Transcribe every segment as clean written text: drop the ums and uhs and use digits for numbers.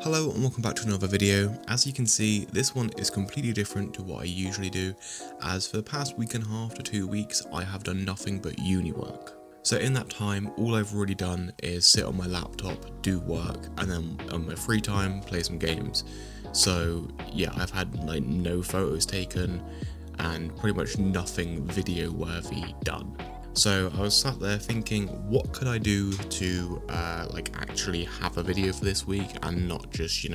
Hello and welcome back to another video. As you can see, this one is completely different to what I usually do, as for the past week and a half to 2 weeks I have done nothing but uni work. So in that time, all I've really done is sit on my laptop, do work, and then on my free time play some games. So yeah, I've had like no photos taken and pretty much nothing video worthy done. So I was sat there thinking, what could I do to actually have a video for this week and not just,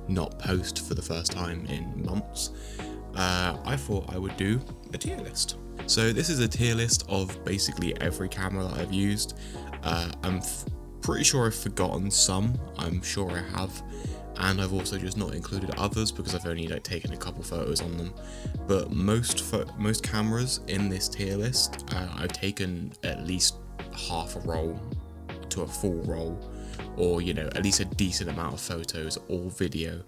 not post for the first time in months. I thought I would do a tier list. So this is a tier list of basically every camera that I've used. I'm pretty sure I've forgotten some, I'm sure I have. And I've also just not included others because I've only taken a couple photos on them. But most cameras in this tier list, I've taken at least half a roll to a full roll, or at least a decent amount of photos or video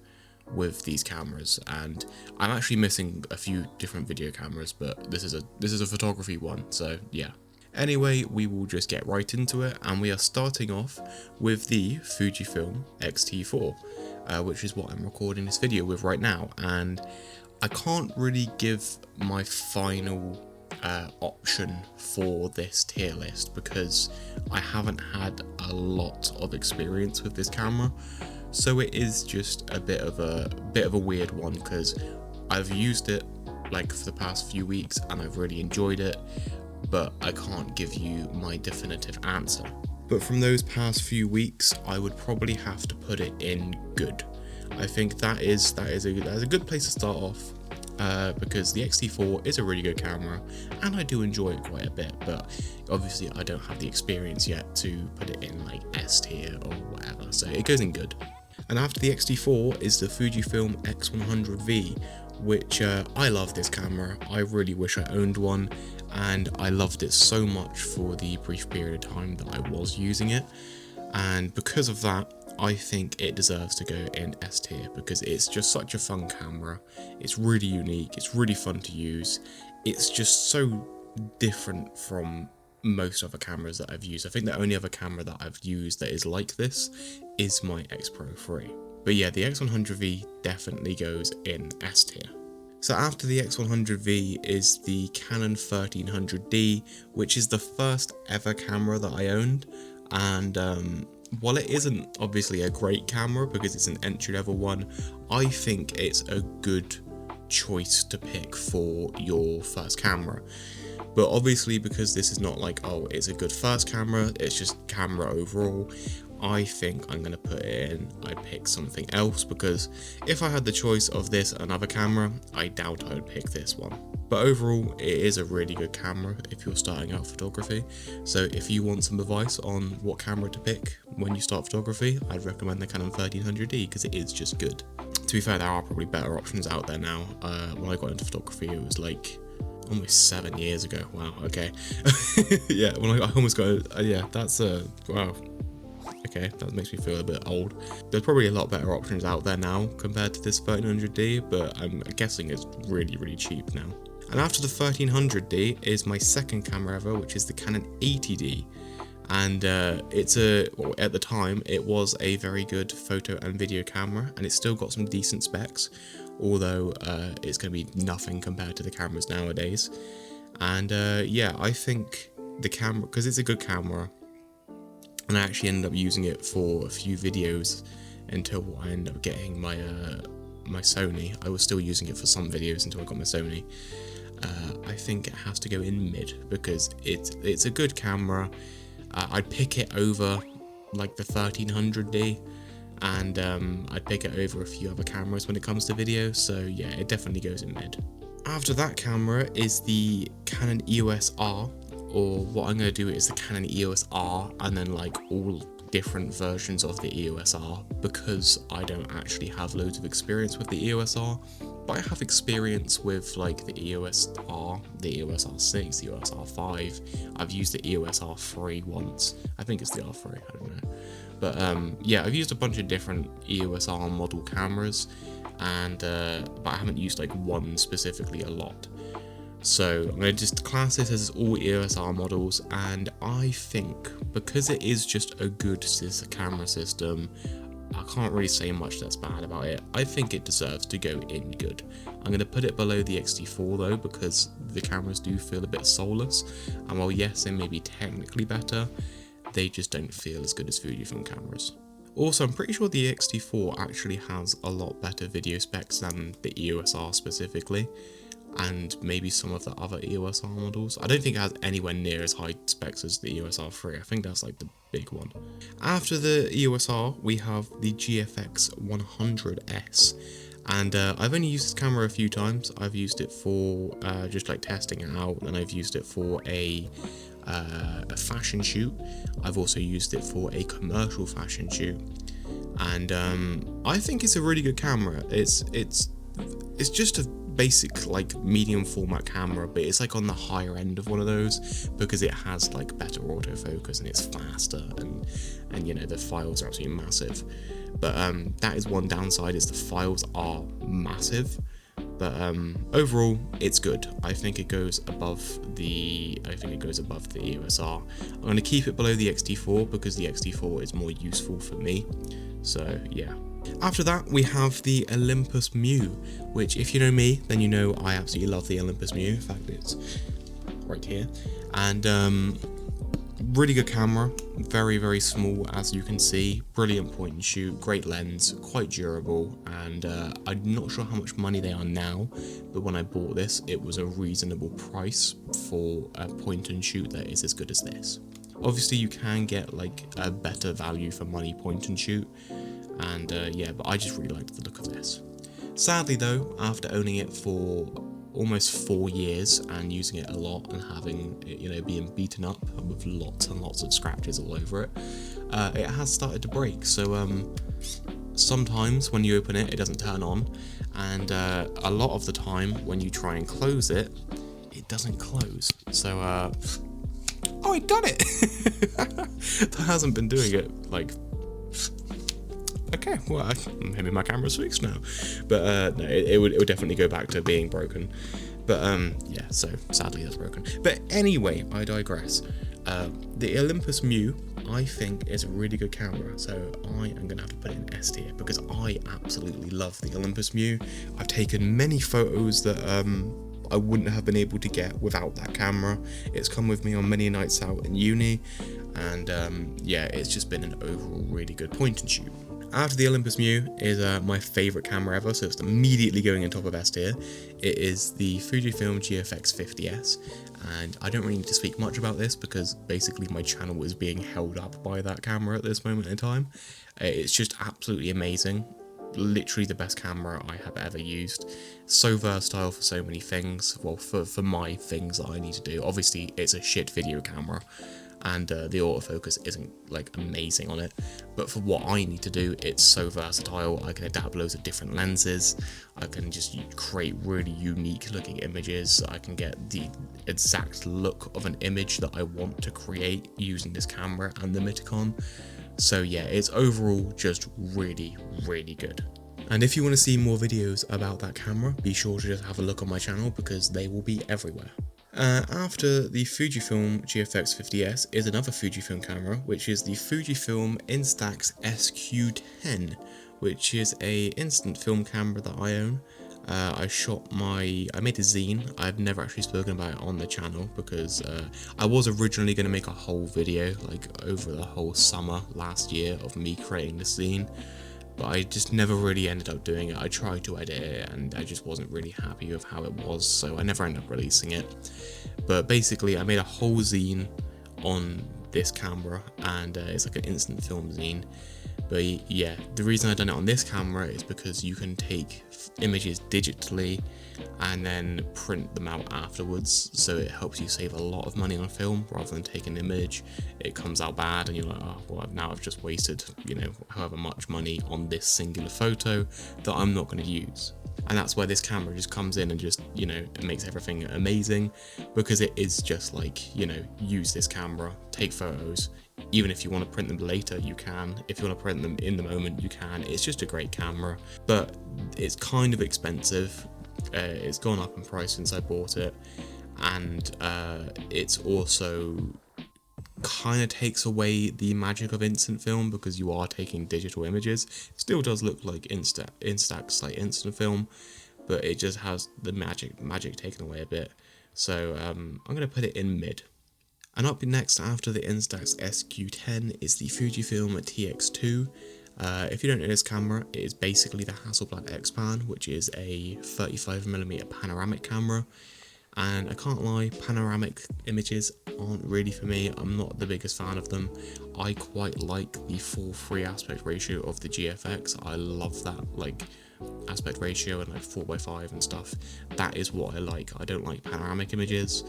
with these cameras. And I'm actually missing a few different video cameras, but this is a photography one, so yeah. Anyway, we will just get right into it, and we are starting off with the Fujifilm X-T4. Which is what I'm recording this video with right now, and I can't really give my final option for this tier list because I haven't had a lot of experience with this camera, so it is just a bit of a weird one because I've used it for the past few weeks and I've really enjoyed it, but I can't give you my definitive answer. But from those past few weeks, I would probably have to put it in good. I think that is a good place to start off, because the X-T4 is a really good camera, and I do enjoy it quite a bit. But obviously, I don't have the experience yet to put it in S tier or whatever, so it goes in good. And after the X-T4 is the Fujifilm X100V, which I love this camera. I really wish I owned one, and I loved it so much for the brief period of time that I was using it, and because of that I think it deserves to go in S tier because it's just such a fun camera. It's really unique, it's really fun to use, it's just so different from most other cameras that I've used. I think the only other camera that I've used that is like this is my X Pro 3. But yeah, the X100V definitely goes in S tier. So after the X100V is the Canon 1300D, which is the first ever camera that I owned, and while it isn't obviously a great camera because it's an entry-level one, I think it's a good choice to pick for your first camera. But obviously, because this is not it's a good first camera, it's just camera overall, I think I'm going to put it in, I'd pick something else, because if I had the choice of this and another camera, I doubt I would pick this one. But overall, it is a really good camera if you're starting out photography. So if you want some advice on what camera to pick when you start photography, I'd recommend the Canon 1300D because it is just good. To be fair, there are probably better options out there now. When I got into photography, it was almost 7 years ago. Wow, okay. Yeah, when I almost got, yeah, that's wow. Okay, that makes me feel a bit old. There's probably a lot better options out there now compared to this 1300D, but I'm guessing it's really, really cheap now. And after the 1300D is my second camera ever, which is the Canon 80D. And at the time, it was a very good photo and video camera, and it's still got some decent specs, although it's going to be nothing compared to the cameras nowadays. And yeah, I think the camera, because it's a good camera, and I actually ended up using it for a few videos until I ended up getting my my Sony. I was still using it for some videos until I got my Sony. I think it has to go in mid because it's a good camera. I'd pick it over the 1300D, and I'd pick it over a few other cameras when it comes to video, so yeah, it definitely goes in mid. After that camera is the Canon EOS R, or what I'm going to do is the Canon EOS R and then all different versions of the EOS R, because I don't actually have loads of experience with the EOS R, but I have experience with the EOS R, the EOS R6, the EOS R5. I've used the EOS R3 once. I think it's the R3, I don't know. But yeah, I've used a bunch of different EOS R model cameras, and but I haven't used one specifically a lot. So I'm going to just class this as all EOS R models, and I think because it is just a good camera system, I can't really say much that's bad about it. I think it deserves to go in good. I'm going to put it below the X-T4 though, because the cameras do feel a bit soulless, and while yes, they may be technically better, they just don't feel as good as Fujifilm cameras. Also, I'm pretty sure the X-T4 actually has a lot better video specs than the EOS R specifically, and maybe some of the other EOS R models. I don't think it has anywhere near as high specs as the EOS R3, I think that's like the big one. After the EOS R, we have the GFX 100S, and I've only used this camera a few times. I've used it for just like testing it out, and I've used it for a fashion shoot. I've also used it for a commercial fashion shoot, and I think it's a really good camera. It's just a basic like medium format camera, but it's like on the higher end of one of those because it has like better autofocus and it's faster, and you know, the files are absolutely massive. But that is one downside, is the files are massive. But overall, it's good. I think it goes above the EOS R. I'm going to keep it below the X-T4 because the X-T4 is more useful for me. So yeah. After that, we have the Olympus Mu, which, if you know me, then you know I absolutely love the Olympus Mu. In fact, it's right here. And really good camera, very, very small, as you can see, brilliant point and shoot, great lens, quite durable, and I'm not sure how much money they are now, but when I bought this, it was a reasonable price for a point and shoot that is as good as this. Obviously, you can get like a better value for money point and shoot, and yeah, but I just really liked the look of this. Sadly though, after owning it for almost 4 years and using it a lot and having it, you know, being beaten up with lots and lots of scratches all over it, it has started to break. So sometimes when you open it, it doesn't turn on, and a lot of the time when you try and close it, it doesn't close. So oh, it done it. That hasn't been doing it like. Okay, well, maybe my camera's fixed now, but no, it would definitely go back to being broken. But yeah, so sadly that's broken. But anyway, I digress. The Olympus Mu, I think, is a really good camera, so I am gonna have to put it in S tier because I absolutely love the Olympus Mu. I've taken many photos that I wouldn't have been able to get without that camera. It's come with me on many nights out in uni, and yeah, it's just been an overall really good point and shoot. After the Olympus Mu is my favourite camera ever, so it's immediately going on top of S tier. It is the Fujifilm GFX 50S, and I don't really need to speak much about this because basically my channel is being held up by that camera at this moment in time. It's just absolutely amazing. Literally the best camera I have ever used. So versatile for so many things. Well, for my things that I need to do. Obviously, it's a shit video camera, and the autofocus isn't like amazing on it, but for what I need to do, it's so versatile. I can adapt loads of different lenses, I can just create really unique looking images, I can get the exact look of an image that I want to create using this camera and the Miticon. So yeah, it's overall just really, really good. And if you want to see more videos about that camera, be sure to just have a look on my channel because they will be everywhere. After the Fujifilm GFX 50S is another Fujifilm camera, which is the Fujifilm Instax SQ10, which is a instant film camera that I own. I made a zine. I've never actually spoken about it on the channel because I was originally going to make a whole video like over the whole summer last year of me creating the zine, but I just never really ended up doing it. I tried to edit it and I just wasn't really happy with how it was, so I never ended up releasing it. But basically I made a whole zine on this camera, and it's like an instant film zine. But yeah, the reason I've done it on this camera is because you can take images digitally and then print them out afterwards, so it helps you save a lot of money on film rather than take an image, it comes out bad and you're like, oh well, now I've just wasted, you know, however much money on this singular photo that I'm not going to use. And that's where this camera just comes in and just, you know, it makes everything amazing, because it is just like, you know, use this camera, take photos. Even if you want to print them later, you can. If you want to print them in the moment, you can. It's just a great camera, but it's kind of expensive. It's gone up in price since I bought it, and it's also kind of takes away the magic of instant film because you are taking digital images. It still does look like Instax, like instant film, but it just has the magic taken away a bit. So I'm gonna put it in mid. And up next after the Instax SQ10 is the Fujifilm TX2. If you don't know this camera, it is basically the Hasselblad X-Pan, which is a 35mm panoramic camera. And I can't lie, panoramic images aren't really for me. I'm not the biggest fan of them. I quite like the 4:3 aspect ratio of the GFX. I love that like aspect ratio and like 4:5 and stuff. That is what I like. I don't like panoramic images.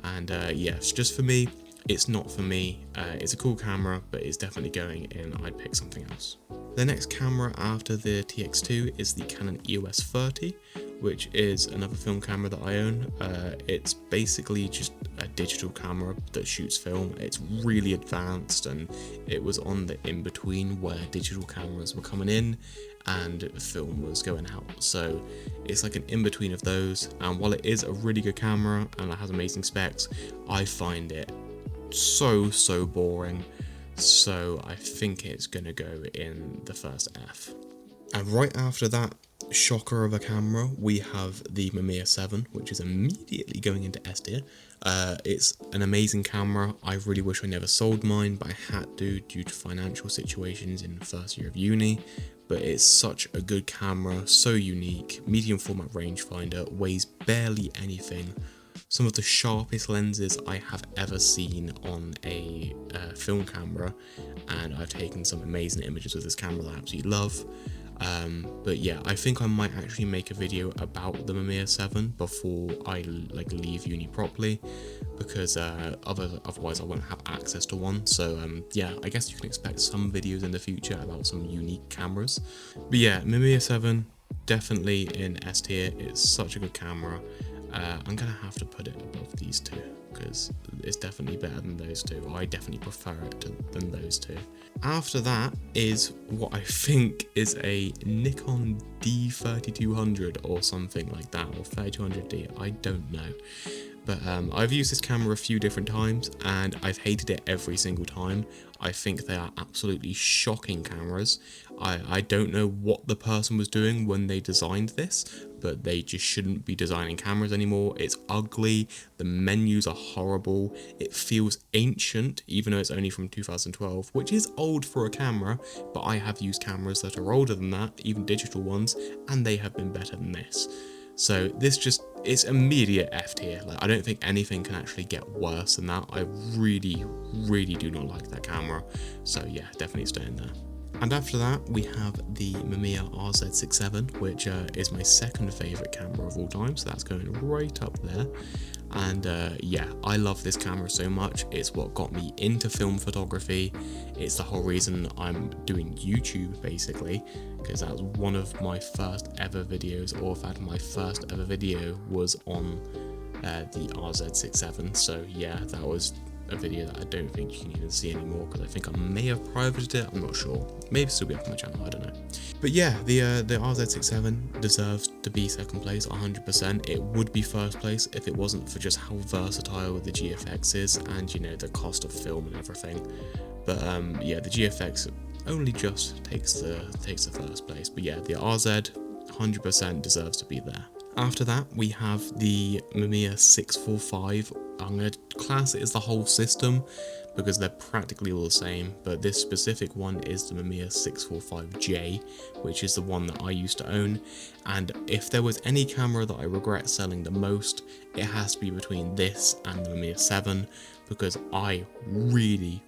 And yes, just for me, it's not for me. It's a cool camera, but it's definitely going in. I'd pick something else. The next camera after the TX2 is the Canon EOS 30, which is another film camera that I own. It's basically just a digital camera that shoots film. It's really advanced, and it was on the in-between where digital cameras were coming in and film was going out. So it's like an in-between of those, and while it is a really good camera and it has amazing specs, I find it so boring. So I think it's gonna go in the first F. And right after that shocker of a camera, we have the Mamiya 7, which is immediately going into S tier. It's an amazing camera. I really wish I never sold mine, but I had to due to financial situations in the first year of uni. But it's such a good camera, so unique, medium format rangefinder, weighs barely anything. Some of the sharpest lenses I have ever seen on a film camera, and I've taken some amazing images with this camera that I absolutely love. But yeah, I think I might actually make a video about the Mamiya 7 before I like leave uni properly, because otherwise I won't have access to one. So yeah, I guess you can expect some videos in the future about some unique cameras. But yeah, Mamiya 7 definitely in S tier. It's such a good camera. I'm gonna have to put it above these two because it's definitely better than those two. I definitely prefer it than those two. After that is what I think is a Nikon D3200 or something like that, or 3200D, I don't know. But I've used this camera a few different times and I've hated it every single time. I think they are absolutely shocking cameras. I don't know what the person was doing when they designed this, but they just shouldn't be designing cameras anymore. It's ugly, the menus are horrible, it feels ancient even though it's only from 2012, which is old for a camera, but I have used cameras that are older than that, even digital ones, and they have been better than this. So this it's immediate F tier. Like, I don't think anything can actually get worse than that. I really do not like that camera. So yeah, definitely staying there. And after that, we have the Mamiya RZ67, which is my second favourite camera of all time, so that's going right up there. And yeah, I love this camera so much. It's what got me into film photography. It's the whole reason I'm doing YouTube, basically, because that was one of my first ever videos, or in fact my first ever video was on the RZ67. So yeah, that was a video that I don't think you can even see anymore, because I think I may have privated it, I'm not sure. Maybe still be up on my channel, I don't know. But yeah, the RZ67 deserves to be second place 100%. It would be first place if it wasn't for just how versatile the GFX is and, you know, the cost of film and everything. But yeah, the GFX only just takes the first place. But yeah, the RZ 100% deserves to be there. After that, we have the Mamiya 645. I'm going to class it as the whole system because they're practically all the same, but this specific one is the Mamiya 645J, which is the one that I used to own. And if there was any camera that I regret selling the most, it has to be between this and the Mamiya 7, because I really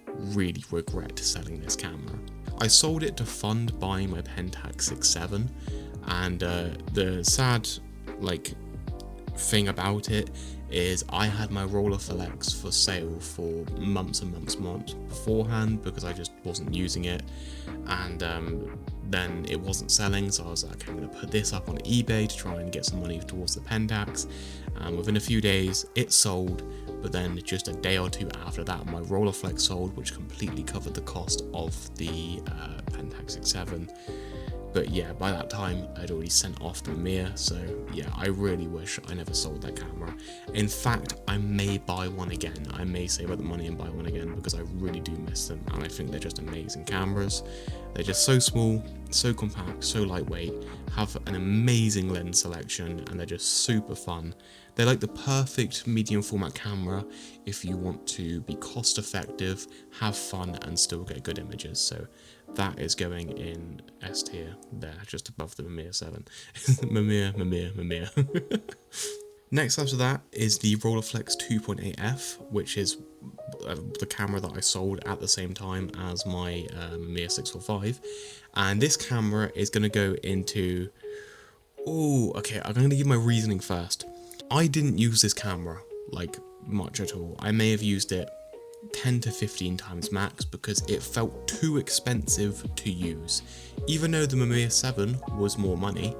regret selling this camera. I sold it to fund buying my Pentax 6.7, and the sad thing about it is I had my roller flex for sale for months and months beforehand because I just wasn't using it, and then it wasn't selling, so I was like, okay, I'm going to put this up on eBay to try and get some money towards the Pentax, and within a few days it sold. But then just a day or two after that, my roller flex sold, which completely covered the cost of the Pentax 6.7. But yeah, by that time I'd already sent off the Mamiya, so yeah, I really wish I never sold that camera. In fact, I may buy one again. I may save up the money and buy one again because I really do miss them, and I think they're just amazing cameras. They're just so small, so compact, so lightweight, have an amazing lens selection, and they're just super fun. They're like the perfect medium format camera if you want to be cost effective, have fun, and still get good images. So that is going in S tier there, just above the Mamiya 7. Mamiya. Next after that is the Rolleiflex 2.8F, which is the camera that I sold at the same time as my Mamiya 645. And this camera is going to go into... Oh, okay, I'm going to give my reasoning first. I didn't use this camera, like, much at all. I may have used it 10 to 15 times max because it felt too expensive to use. Even though the Mamiya 7 was more money,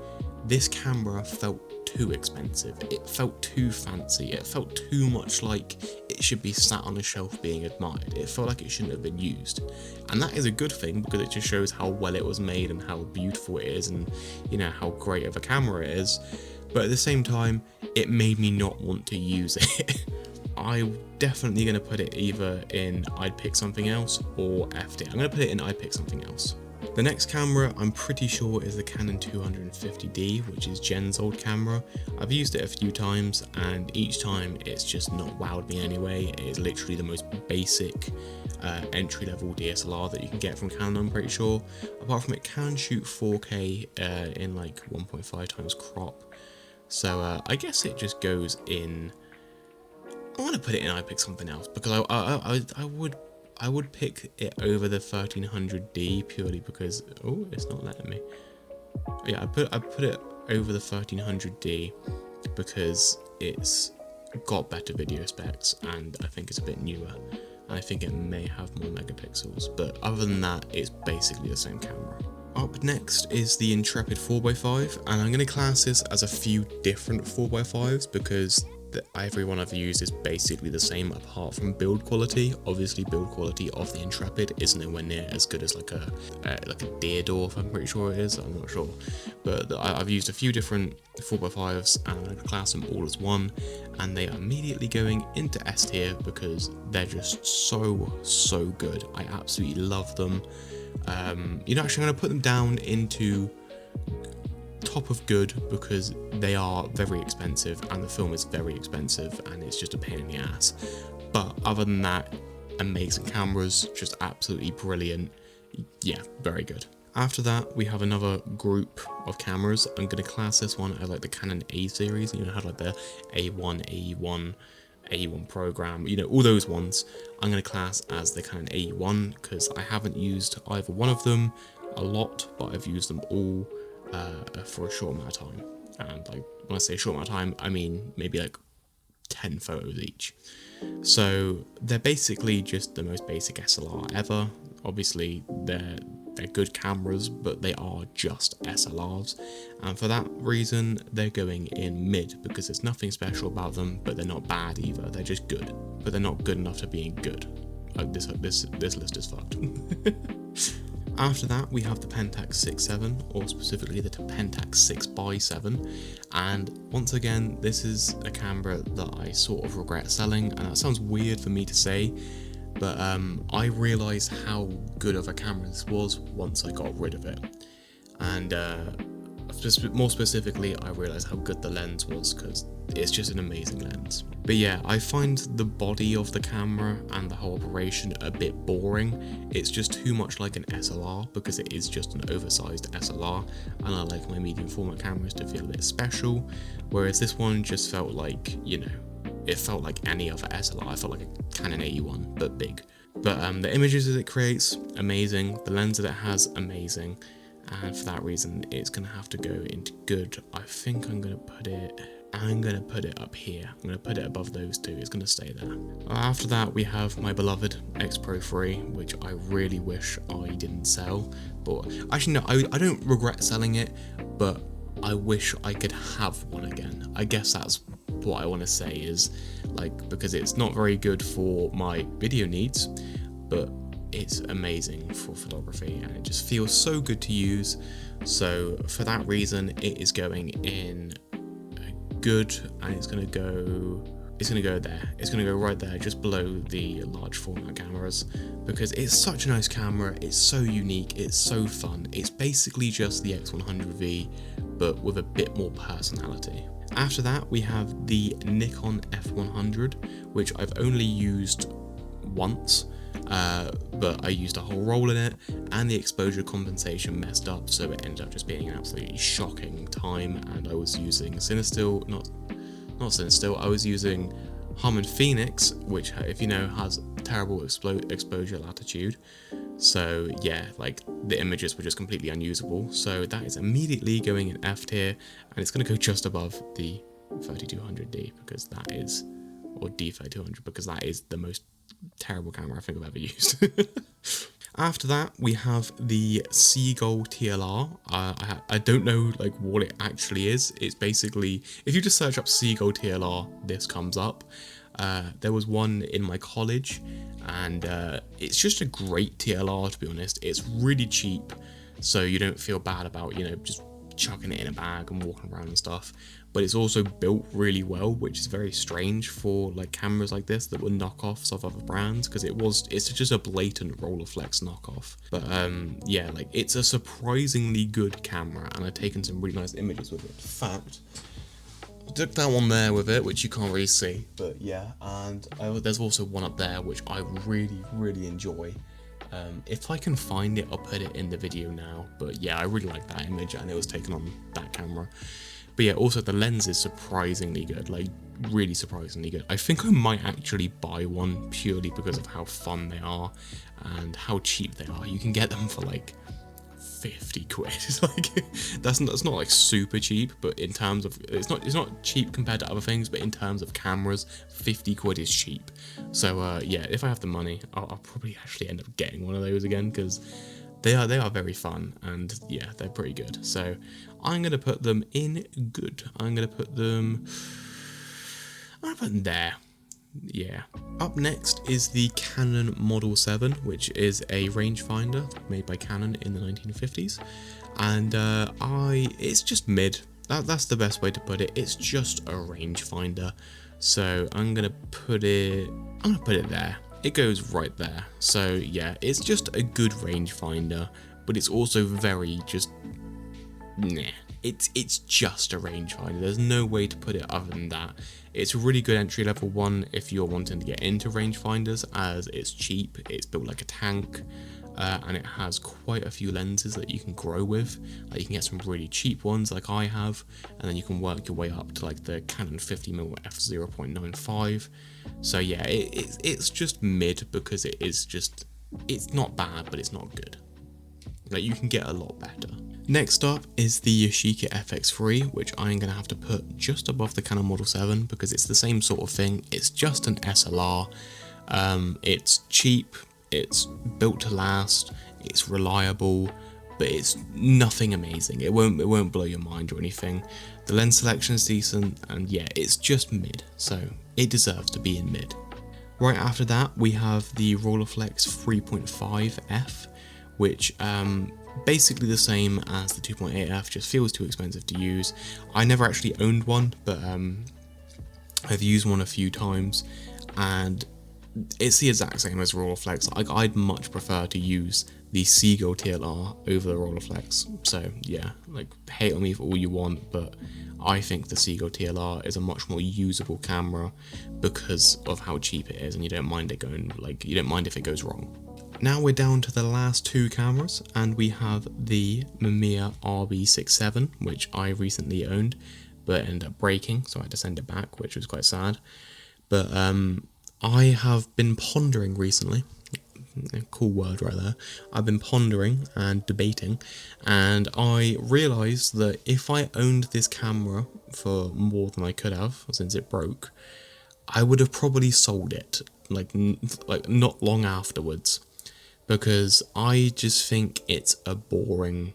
this camera felt too expensive. It felt too fancy. It felt too much like it should be sat on a shelf being admired. It felt like it shouldn't have been used. And that is a good thing because it just shows how well it was made and how beautiful it is and, you know, how great of a camera it is. But at the same time, it made me not want to use it. I'm definitely going to put it either in I'd pick something else or F tier. I'm going to put it in I'd pick something else. The next camera I'm pretty sure is the Canon 250D, which is Jen's old camera. I've used it a few times and each time it's just not wowed me anyway. It is literally the most basic entry-level DSLR that you can get from Canon, I'm pretty sure. Apart from it can shoot 4K in like 1.5 times crop. So I guess it just goes in... I want to put it in I'd pick something else because I would pick it over the 1300D purely because it's not letting me. Yeah, I put it over the 1300D because it's got better video specs and I think it's a bit newer. And I think it may have more megapixels, but other than that, it's basically the same camera. Up next is the Intrepid 4x5, and I'm going to class this as a few different 4x5s because every one I've used is basically the same apart from build quality. Obviously build quality of the Intrepid is nowhere near as good as like a Deerdorf, I'm pretty sure it is, I'm not sure. But I've used a few different 4x5s and I'm going to class them all as one, and they are immediately going into S tier because they're just so good. I absolutely love them. You know, actually I'm going to put them down into top of good because they are very expensive and the film is very expensive and it's just a pain in the ass. But other than that, amazing cameras, just absolutely brilliant. Yeah, very good. After that, we have another group of cameras. I'm going to class this one as like the Canon A series. You know, had like the A1, AE1 program, you know, all those ones. I'm going to class as the Canon AE1 because I haven't used either one of them a lot, but I've used them all for a short amount of time. And like when I say short amount of time, I mean maybe like 10 photos each. So they're basically just the most basic SLR ever. Obviously they're good cameras, but they are just SLRs, and for that reason they're going in mid because there's nothing special about them, but they're not bad either. They're just good, but they're not good enough to being good. This list is fucked. After that, we have the Pentax 6.7, or specifically the Pentax 6x7, and once again, this is a camera that I sort of regret selling, and that sounds weird for me to say, but I realised how good of a camera this was once I got rid of it, and more specifically, I realised how good the lens was because it's just an amazing lens. But yeah, I find the body of the camera and the whole operation a bit boring. It's just too much like an SLR because it is just an oversized SLR, and I like my medium format cameras to feel a bit special, whereas this one just felt like, you know, it felt like any other SLR. I felt like a Canon AE1, but big. But the images that it creates, amazing. The lens that it has, amazing. And for that reason, it's going to have to go into good. I think I'm going to put it up here. I'm going to put it above those two. It's going to stay there. After that, we have my beloved X Pro 3, which I really wish I didn't sell. But actually, no, I don't regret selling it, but I wish I could have one again. I guess that's what I want to say is, like, because it's not very good for my video needs, but it's amazing for photography, and it just feels so good to use. So for that reason, it is going in good, and it's gonna go there. It's gonna go right there, just below the large format cameras, because it's such a nice camera. It's so unique. It's so fun. It's basically just the X100V, but with a bit more personality. After that, we have the Nikon F100, which I've only used once, but I used a whole roll in it, and the exposure compensation messed up, so it ended up just being an absolutely shocking time. And I was using Cinestill, not Cinestill, I was using Harman Phoenix, which, if you know, has terrible exposure latitude. So yeah, like the images were just completely unusable. So that is immediately going in F tier, and it's going to go just above the 3200D, because that is, or D3200, because that is the most terrible camera I think I've ever used. After that, we have the Seagull TLR. I don't know like what it actually is. It's basically, if you just search up Seagull TLR, this comes up. There was one in my college, and it's just a great TLR, to be honest. It's really cheap, so you don't feel bad about, you know, just chucking it in a bag and walking around and stuff. But it's also built really well, which is very strange for like cameras like this that were knockoffs of other brands, because it's just a blatant Rolleiflex knockoff. But yeah, like it's a surprisingly good camera, and I've taken some really nice images with it. In fact, I took that one there with it, which you can't really see, but yeah. And there's also one up there which I really enjoy. If I can find it, I'll put it in the video now. But yeah, I really like that image, and it was taken on that camera. But yeah, also the lens is surprisingly good, like really surprisingly good. I think I might actually buy one purely because of how fun they are and how cheap they are. You can get them for like 50 quid. It's like that's not like super cheap, but in terms of it's not cheap compared to other things, but in terms of cameras, 50 quid is cheap. So yeah, if I have the money, I'll probably actually end up getting one of those again, because they are very fun, and yeah, they're pretty good. So I'm gonna put them in good. I'm gonna put them there. Yeah. Up next is the Canon Model 7, which is a rangefinder made by Canon in the 1950s, and it's just mid. That's the best way to put it. It's just a rangefinder. So I'm gonna put it there. It goes right there. So yeah, it's just a good rangefinder, but it's also very just nah. It's just a rangefinder. There's no way to put it other than that. It's a really good entry level one if you're wanting to get into rangefinders, as it's cheap, it's built like a tank, and it has quite a few lenses that you can grow with. Like you can get some really cheap ones like I have, and then you can work your way up to like the Canon 50mm f/0.95. So yeah, it's just mid, because it's not bad, but it's not good. Like you can get a lot better. Next up is the Yashica FX3, which I'm going to have to put just above the Canon Model 7, because it's the same sort of thing. It's just an SLR. It's cheap, it's built to last, it's reliable, but it's nothing amazing. It won't blow your mind or anything. The lens selection is decent, and yeah, it's just mid, so it deserves to be in mid. Right after that, we have the Rolleiflex 3.5F, which basically the same as the 2.8F, just feels too expensive to use. I never actually owned one, but I've used one a few times, and it's the exact same as Rolleiflex. Like I'd much prefer to use the Seagull TLR over the Rolleiflex. So yeah, like hate on me for all you want, but I think the Seagull TLR is a much more usable camera because of how cheap it is, and you don't mind if it goes wrong. Now we're down to the last two cameras, and we have the Mamiya RB67, which I recently owned, but ended up breaking, so I had to send it back, which was quite sad. But I have been pondering recently, a cool word right there, I've been pondering and debating, and I realised that if I owned this camera for more than I could have, since it broke, I would have probably sold it, like not long afterwards. Because I just think it's a boring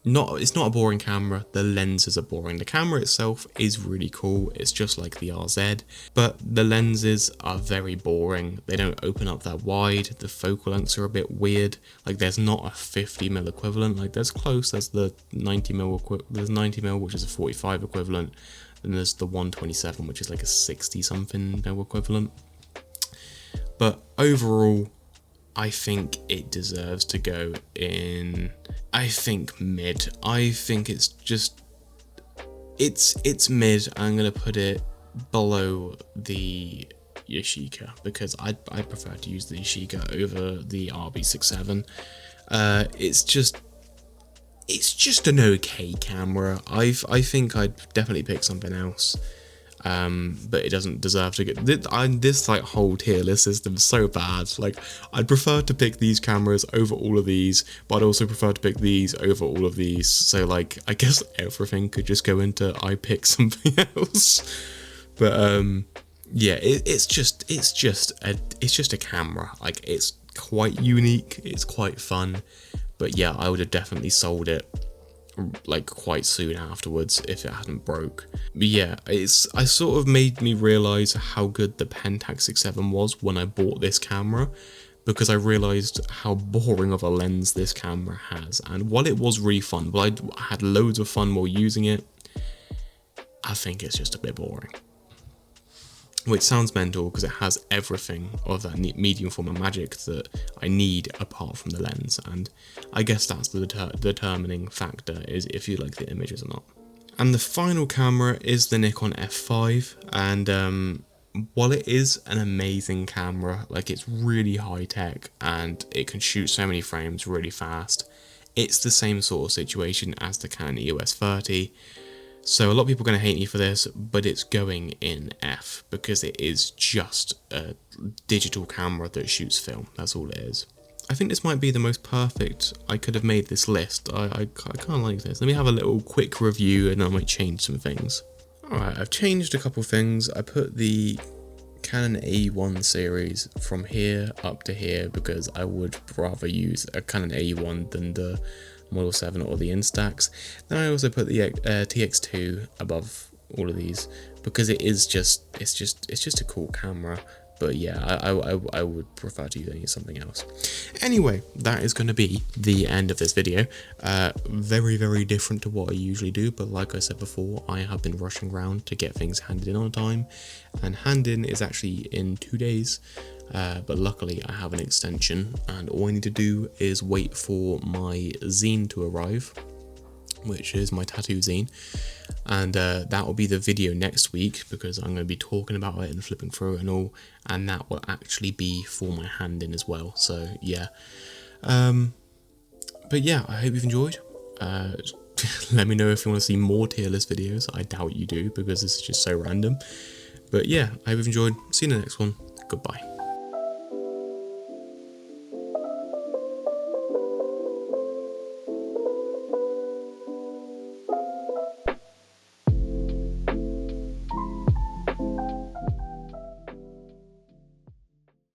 it's not a boring camera, the lenses are boring. The camera itself is really cool, it's just like the RZ, but the lenses are very boring. They don't open up that wide, the focal lengths are a bit weird, like there's not a 50mm equivalent, like there's close, there's the 90mm, there's 90mm which is a 45 equivalent, and there's the 127 which is like a 60 something mil equivalent. But overall, I think it deserves to go in, I think mid. I think it's just, it's mid. I'm going to put it below the Yashica because I prefer to use the Yashica over the RB67. It's just an okay camera. I think I'd definitely pick something else. But it doesn't deserve to get this like whole tier list system is so bad. Like, I'd prefer to pick these cameras over all of these, but I'd also prefer to pick these over all of these. So like, I guess everything could just go into I pick something else. But yeah, it's just a camera. Like, it's quite unique, it's quite fun. But yeah, I would have definitely sold it like quite soon afterwards if it hadn't broke. But yeah, I sort of made me realise how good the Pentax 6.7 was when I bought this camera, because I realised how boring of a lens this camera has. And while it was really fun, I had loads of fun while using it, I think it's just a bit boring. Which sounds mental because it has everything of that medium format magic that I need apart from the lens, and I guess that's the determining factor, is if you like the images or not. And the final camera is the Nikon F5, and while it is an amazing camera, like it's really high tech and it can shoot so many frames really fast, it's the same sort of situation as the Canon EOS 30. So a lot of people are going to hate me for this, but it's going in F because it is just a digital camera that shoots film. That's all it is. I think this might be the most perfect I could have made this list. I kind of like this. Let me have a little quick review and I might change some things. Alright, I've changed a couple things. I put the Canon A1 series from here up to here because I would rather use a Canon A1 than the Model 7 or the Instax. Then I also put the TX2 above all of these because it's just a cool camera. But yeah, I would prefer to use something else. Anyway, that is going to be the end of this video. Very different to what I usually do, but like I said before, I have been rushing around to get things handed in on time, and hand-in is actually in 2 days. But luckily I have an extension, and all I need to do is wait for my zine to arrive, which is my tattoo zine, and that will be the video next week because I'm going to be talking about it and flipping through it and all, and that will actually be for my hand-in as well. So yeah, but yeah, I hope you've enjoyed. Let me know if you want to see more tier list videos. I doubt you do because this is just so random, but yeah, I hope you've enjoyed. See you in the next one. Goodbye.